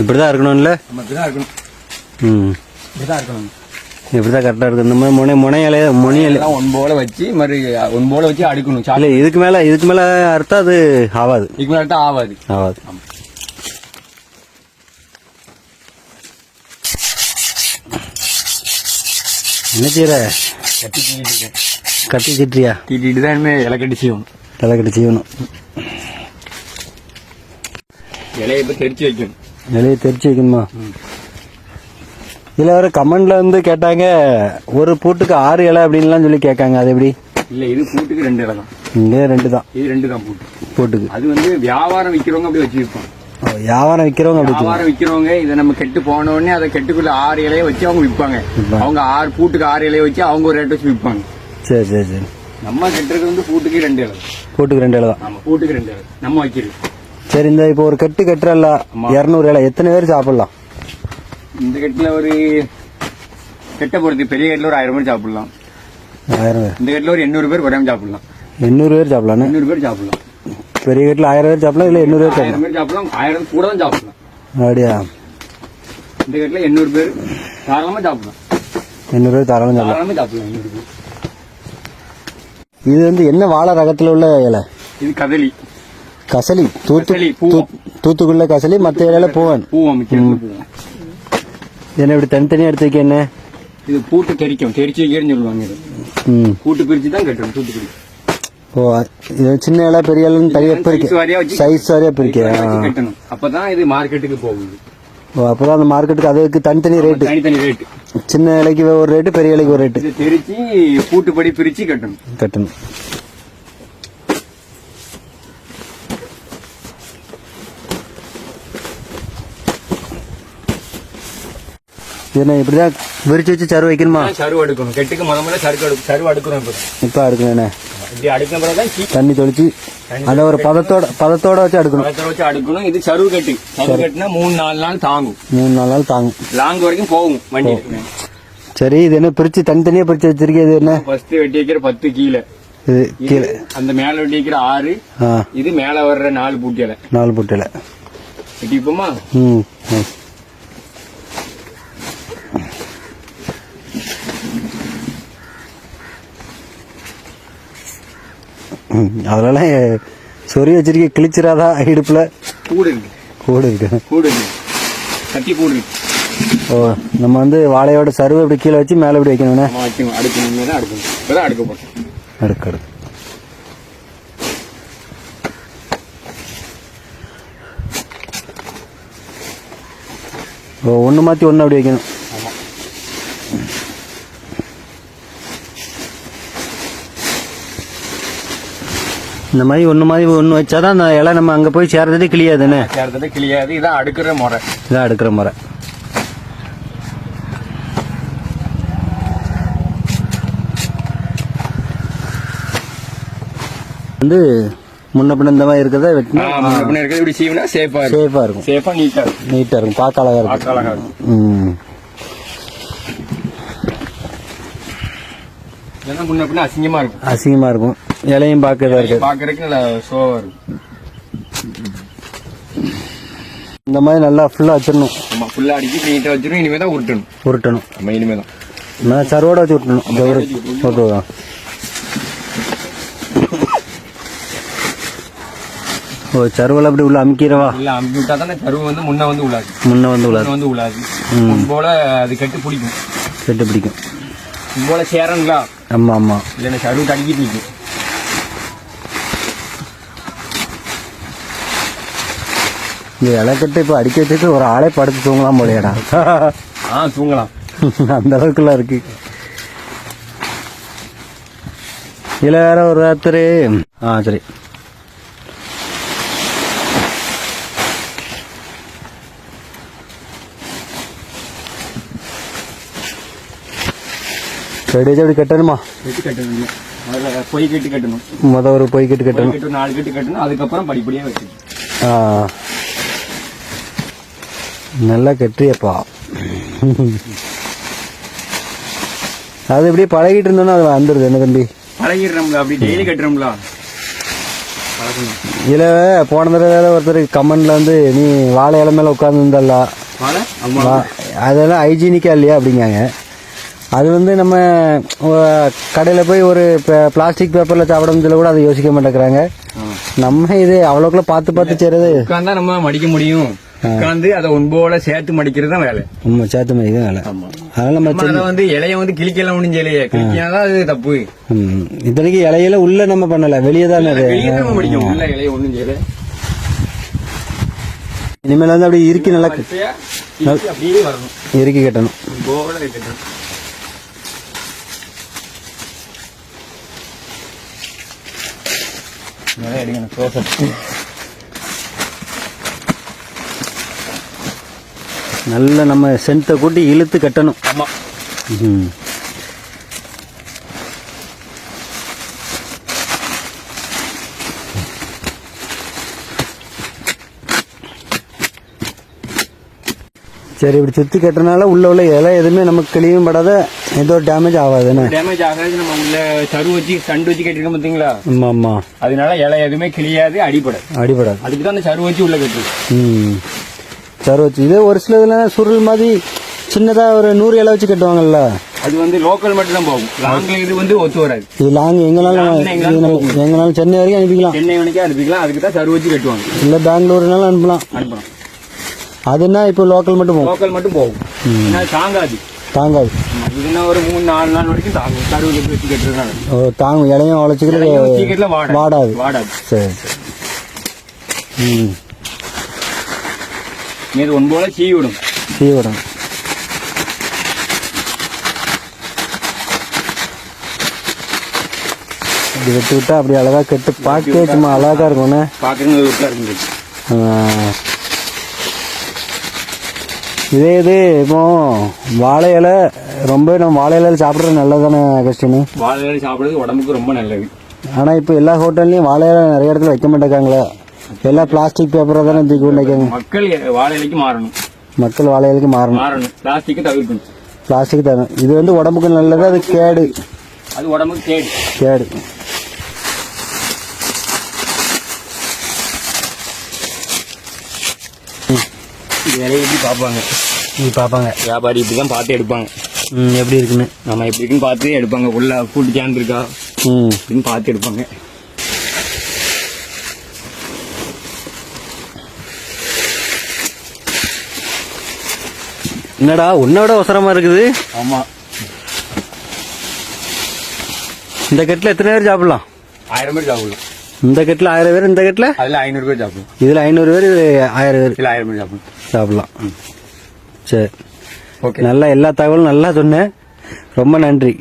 இப்படிதான் இருக்கணும்ல? இப்படிதான் இருக்கணும். இப்படிதான் இருக்கணும். இப்படிதான் கரெக்டா இருக்கு. இந்த மாதிரி முனையில ஒன்போல வச்சு மறு ஒன்போல வச்சு அடுக்கணும். இல்ல இதுக்கு மேல அர்த்தம் அது ஆகாது. இதுக்கு மேல அர்த்தம் ஆகாது. என்ன செய்யற? கட்டி சிட்டியா? தீட்டிட்டு தான் இலை கட்டி செய்யணும். இலை கட்டி செய்யணும். இலையை இப்ப தெரிச்சு வைக்கணும். இலையை தெரிச்சு வைக்கணுமா? இதுல வர கமெண்ட்ல வந்து கேட்டாங்க, ஒரு பூட்டுக்கு 6 இலை அப்படின்லாம் சொல்லி கேட்காங்க. அது எப்படி? இல்ல, இது பூட்டுக்கு 2 இலை தான். இங்க 2 தான். இது 2 தான் பூட்டுக்கு. அது வந்து வியாபாரம் விக்கிறவங்க அப்படி வச்சிருப்பாங்க. வியாபாரம் விக்கிறவங்க இதை நம்ம கெட்டு போன உடனே அதை கெட்டுக்குள்ள 6 இலையை வச்சு அவங்க விற்பாங்க. அவங்க பூட்டுக்கு 6 இலையை வச்சு அவங்க ஒரு ரேட் வச்சு விற்பாங்க. சரி சரி சரி. நம்ம கெட்டுறது வந்து பூட்டுக்கு 2 இலை. பூட்டுக்கு 2 இலை தான். ஆமா, பூட்டுக்கு 2 இலை நம்ம வைக்கிறது. சரி, இந்த இப்போ ஒரு கெட்டு கட்டுறல 200 இலை எத்தனை பேர் சாப்பிடலாம்? இந்த கெட்டுல ஒரு கெட்ட பொறுத்து பெரிய கெட்டுல ஒரு 1000 பேர் சாப்பிடலாம். 1000 பேர். இந்த கெட்டுல ஒரு 800 பேர் குறையாம சாப்பிடலாம். 800 பேர் சாப்பிடலாம். 800 பேர் சாப்பிடலாம். பெரிய கெட்டுல 1000 பேர் சாப்பிடலாம். இல்ல 800 பேர் சாப்பிடலாம். 1000 பேர் சாப்பிடலாம். 1000 கூட தான் சாப்பிடலாம். அப்படியா? இந்த கெட்டுல 800 பேர் தாராளமா சாப்பிடலாம். 800 பேர் தாராளமா சாப்பிடலாம். 800 பேர். இது வந்து என்ன வாழை ரகத்துல உள்ள இலை? இது கதலி. கசலி. தூத்துக்குள்ள கசலி, மற்ற இலையில பூவன். என்ன இப்படி தனித்தனியா எடுத்து வைக்க? என்ன இது? பூட்டு தெரிக்கும். தெரிச்சு வைக்கிறேன்னு சொல்லுவாங்க. பூட்டு பிரிச்சு தான் கட்டணும் தூத்துக்குடி. ஓ, இது சின்ன இலை பெரிய இலைன்னு தனியா பிரிக்க, சைஸ் வாரியா பிரிக்க கட்டணும். அப்பதான் இது மார்க்கெட்டுக்கு போகுது. ஓ, அப்பதான் அந்த மார்க்கெட்டுக்கு அதுக்கு தனித்தனி ரேட்டு. தனித்தனி ரேட்டு. சின்ன இலைக்கு ஒரு ரேட்டு, பெரிய இலைக்கு ஒரு ரேட்டு. தெரிச்சு பூட்டு படி பிரிச்சு கட்டணும். என்ன இப்படிதான் விரிச்சு வச்சு சருவு வைக்கணுமா? சருவு அடுக்கணும். கெட்டுக்கு முதல்ல சருவு அடுக்கணும். இப்ப அடுக்கணும். என்ன இப்படி அடுக்கின பிறகுதான் தண்ணி தொளிச்சு அந்த ஒரு பதத்தோட வச்சு அடுக்கணும். இது சருவு கட்டு. சருவு கட்டுனா 3-4 நாள் தாங்கும். 3-4 நாள் தாங்கும். லாங் வரைக்கும் போகும் வண்டி. சரி, இது என்ன பிரிச்சு தனித்தனியா பிரிச்சு வச்சிருக்கேன்? இது என்ன? ஃபர்ஸ்ட் வெட்டி வைக்கிற 10 கீழே. இது கீழே. அந்த மேல வெட்டி வைக்கிற 6. இது மேல வர்ற 4 பூட்டியலை. 4 பூட்டியலை வெட்டிப்போமா? அதனால சொறி வச்சிருக்க கிழிச்சிராதா? இடுப்புல கூடு இருக்கு. கட்டி கூடு இருக்கு. ஓ, நம்ம வந்து வாழையோட சருவை இப்படி கீழே வச்சு மேல இப்படி வைக்கணும். அடுக்கு. ஓ, ஒண்ணு மாத்தி ஒண்ணு அப்படி வைக்கணும். இந்த மாதிரி ஒண்ணு வச்சாதான் அந்த இலை நம்ம அங்க போய் சேர்றதே கிளியாதுன்னு. இதான் அடுக்கிற முறை. வந்து முன்ன பின்ன இந்த மாதிரி இருக்கிறத வெட்டினா இப்படி சீவனா சேஃபா இருக்கும். சேஃபா நீட்டா இருக்கும். பார்க்க அழகா இருக்கும். முன்ன பின்ன அசிங்கமா இருக்கும். இலையும் பாக்குறதுக்கு நல்லா சோவா இருக்கும். இந்த மாதிரி நல்லா ஃபுல்லா வச்சிடணும். ஃபுல்லா அடிக்கி நீட்டா வச்சிடணும். இனிமேதான் உருட்டணும். இனிமேதான் சருவோட வச்சு விட்டணும். ஓ, சருவல் அப்படி உள்ள அமுக்கிறவா? இல்ல, அமுக்கி விட்டா தானே சருவு வந்து முன்ன வந்து உலாது. போல அது கெட்டு பிடிக்கும். போல சேரங்களா? ஆமா. இல்ல சருவு தடுக்கிட்டு நிற்கும். இந்த இலக்கட்டு இப்ப அடிக்க வச்சுட்டு ஒரு ஆளே படுத்து தூங்கலாம் போலையடா. தூங்கலாம். அந்த அளவுக்குலாம் இருக்கு. இதுல வேற ஒரு ராத்திரி. சரி. எப்படி கட்டணுமா? பொய் கட்டு கட்டணும். ஒரு பொய் கட்டு கட்டணும். 4 கட்டு கட்டணும். அதுக்கப்புறம் படிப்படியா வச்சு நல்லா கட்டுறியப்பா. அது இப்படியே பழகிட்டு இருந்தோம்னா அது வந்துருது. என்ன தம்பி? பழகிடுறோம்ல, அப்படி டெய்லி கட்டுறோம்ல. பழக்கம். இதுல போன தடவை ஒருத்தர் கமெண்ட்ல வந்து நீ வாழை இலை மேல உட்கார்ந்து இருந்தல்ல வாழை ஆமா. அதெல்லாம் ஹைஜீனிக்கா இல்லையா அப்படிங்காங்க. அது வந்து நம்ம கடையில் போய் ஒரு பிளாஸ்டிக் பேப்பரில் சாப்பிடுறதுல கூட அதை யோசிக்க மாட்டேங்கிறாங்க. நம்ம இது அவ்வளோக்குள்ள பார்த்து செய்யறது. உட்காந்தா நம்ம மடிக்க முடியும். உட்காந்து அதை ஒன்போல சேர்த்து மடிக்கிறது தான் வேலை. சேர்த்து மடிக்கிறது வேலை. அதனால நம்ம அதை வந்து இலைய வந்து கிளிக்கலாம் ஒன்றும் செய்யலையே. கிளிக்காதான் அது தப்பு. இத்தனைக்கு இலையில உள்ள நம்ம பண்ணல, வெளியே தானே மடிக்கும். உள்ள இலைய ஒன்றும் செய்யல. இனிமேல் வந்து அப்படி இறுக்கி நல்லா அப்படியே வரணும். இறுக்கி கட்டணும். போல கட்டணும். நல்ல நம்ம சென்ட்டை கூட்டி இழுத்து கட்டணும். ஆமா. சரி, இப்படி சுத்தி கட்டுறதுனால உள்ள இலை எதுவுமே நமக்கு கிளியும் படாத, எந்த ஒரு டேமேஜ் ஆகாது. டேமேஜ் ஆகாது. நம்ம உள்ள சரு வச்சு சண்டு வச்சு கட்டிருக்கோம் பாத்தீங்களா? ஆமா. அதனால இலை எதுவுமே கிளியாது, அடிபடாது. அதுக்கு தான் அந்த சரு வச்சு உள்ள கட்டு. சரு வச்சு இதே ஒரு சில இதுல சுருள் மாதிரி சின்னதா ஒரு 100 இலை வச்சு கட்டுவாங்கல்ல, அது வந்து லோக்கல் மட்டும் தான் போகும். லாங்ல இது வந்து ஒத்து வராது. இது லாங் எங்கனாலும் சென்னை வரைக்கும் அனுப்பிக்கலாம். சென்னை வரைக்கும் அனுப்பிக்கலாம். அதுக்கு தான் சரு வச்சு கட்டுவாங்க. இல்ல பெங்களூர்னாலும் அனுப்பலாம். அதுனா இப்போ லோக்கல் மட்டும் போகும். லோக்கல் மட்டும் போகும். தாங்காது. இதுனா ஒரு 3-4 நாள் வரைக்கும் தாங்கும். சரு வச்சு கட்டுறதுனால தாங்கும். இலையும் உழைச்சிக்கிட்டு வாடாது. சரி. இது ஒன்போல சீவி விடும். அப்படி வெட்டி விட்டா அப்படி அழகா கட்டு பார்க்கவே சும்மா அழகா இருக்கும். பாக்குறது இதே இது இப்போ வாழை இலை ரொம்ப நம்ம வாழை இலை சாப்பிட்றது நல்லதானே கஷ்டம். வாழை இலை சாப்பிடுறது உடம்புக்கு ரொம்ப நல்லது. ஆனா இப்போ எல்லா ஹோட்டல்லையும் வாழை இலை நிறைய இடத்துல வைக்க மாட்டேங்காங்களே. எல்லாம் பிளாஸ்டிக் பேப்பரை தானே தூக்கி கொண்டாங்க. மக்கள் வாழை இலைக்கு மாறணும். பிளாஸ்டிக் தவிர இது வந்து உடம்புக்கு நல்லது. அது கேடு. அது உடம்புக்கு கேடு. இலையை எப்படி பார்ப்பாங்க வியாபாரி இப்படிதான் பார்த்து எடுப்பாங்க. எப்படி இருக்குன்னு நம்ம எப்படி இருக்குன்னு பார்த்து எடுப்பாங்க. உள்ள கூட்டு சேர்ந்து இருக்கா அப்படின்னு பார்த்து எடுப்பாங்க. என்னடா உன்னோட அவசரமா இருக்குது. ஆமா. இந்த கட்டில எத்தனை பேர் சாப்பிடலாம்? 1000 பேர் சாப்பிடலாம். இந்த கட்டில 1000 பேர். இந்த கட்டில அதுல 500 பேர் சாப்பிடலாம். இதுல 500 பேர், 1000 பேர். 1000 பேர் சாப்பிடலாம். சரி, ஓகே. நல்லா எல்லா தகவலும் நல்லா சொன்னேன். ரொம்ப நன்றி.